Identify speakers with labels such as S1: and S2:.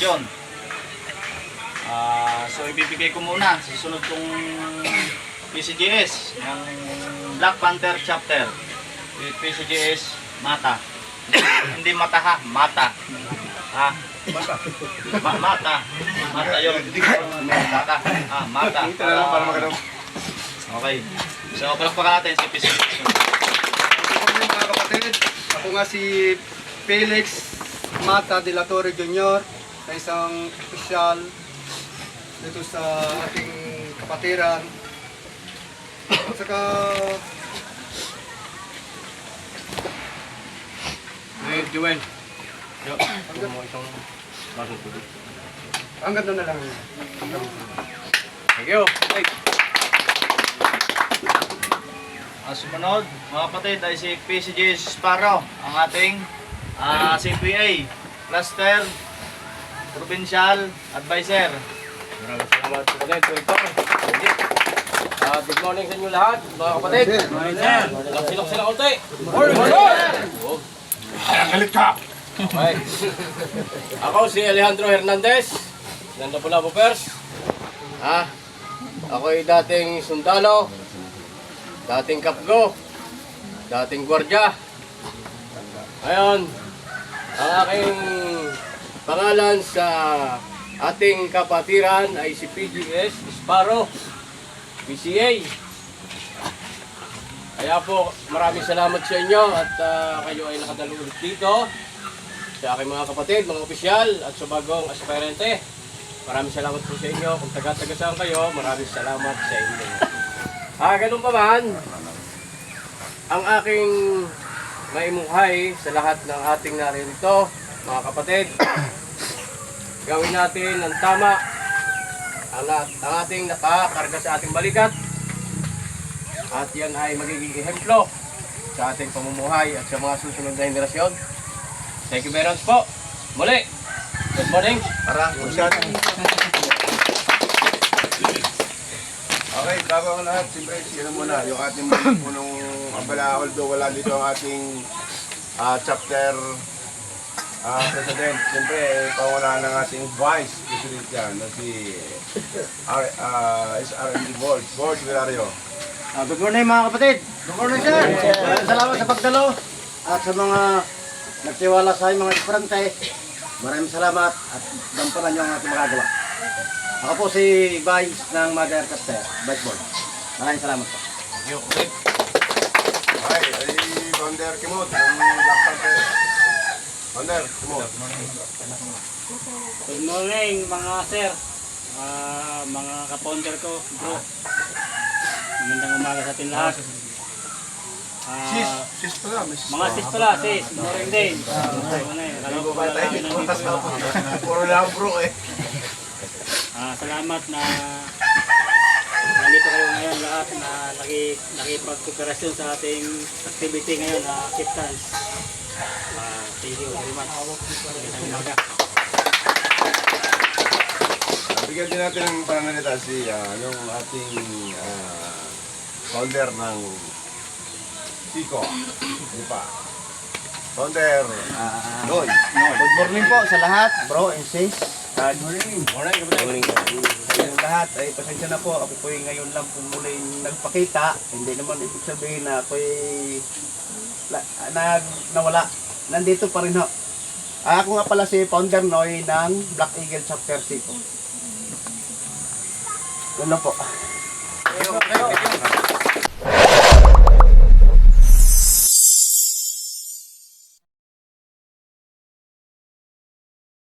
S1: Generasyon. So ibibigay ko muna sa sunod kong PCGS ng Black Panther chapter. PCGS Mata. Hindi mata ha, mata. Ha? Mata. Mata yun. Mata. Mata. Okay. So palakpakan natin si PCGS.
S2: Mga kapatid, ako nga si Felix Mata de la Torre Jr. na isang opisyal dito sa ating kapatiran. At saka
S3: Joel.
S2: hanggang doon na lang.
S3: Thank you.
S1: Sumunod, mga kapatid, ay si PCG Sparrow, ang ating CPA, Cluster, Provincial Advisor.
S3: Maraming salamat po ulit. Good morning sa inyo lahat, mga kapatid. Silok sila konti.
S4: Galit ka!
S3: Okay. Ako si Alejandro Hernandez, ng Lapu-Lapu Pers. Ako ay dating sundalo, dating kapgo, dating gwardya. Ngayon, ang aking pangalan sa ating kapatiran ay si PGS Sparrow, PCA. Kaya po, maraming salamat sa inyo at kayo ay nakadalo ulit dito sa aking mga kapatid, mga opisyal at sa bagong aspirante. Maraming salamat po sa inyo. Kung taga-tagasaan kayo, maraming salamat sa inyo. Ganun pa man, ang aking maimunghay sa lahat ng ating naririto, mga kapatid, gawin natin ang tama, ang ating nakakarga sa ating balikat, at yan ay magiging ehemplo sa ating pamumuhay at sa mga susunod na henerasyon. Thank you very much po. Muli, good morning.
S4: Okay, bago ang lahat, siyempre, sino muna, yung ating punong abala, although wala dito ang ating chapter president. Siyempre, pangunahan ng ating vice president yan, na si SRND Board Vilario.
S2: Good morning mga kapatid. Good morning sir. Salamat sa pagdalo at sa mga nagtiwala sa mga esperante. Maraming salamat at gampanan nyo ang ating magagawa. Ako po si Vice ng Mother Caster, Vice Board. Maraming salamat po.
S4: Okay, ay Founder Kimot, ng Black Panther. Founder Kimot.
S5: Good morning mga sir, mga kaponder ko, bro. Magandang umaga sa atin lahat.
S4: Sis pala, Mrs.
S5: Mga sis pala, sis. Good morning din. Alam ko pala namin nandito.
S4: Puro lang bro eh.
S5: Salamat na nandito kayo ngayon lahat na nakipag-kooperasyon sa ating activity ngayon na acceptance. Thank you very much. Magandang umaga.
S4: Bigyan din natin ng pananalita si yung ating founder ng Siko. Di pa? Founder Noy.
S2: Good morning po sa lahat, bro and sis.
S3: Good morning.
S2: Kayong lahat, ay pasensya na po. Ako po ngayon lang po muling nagpakita. Hindi naman ibig sabihin na ako'y nawala. Nandito pa rin ho. Ako nga pala si Founder Noy ng Black Eagle Chapter 5. Ano po?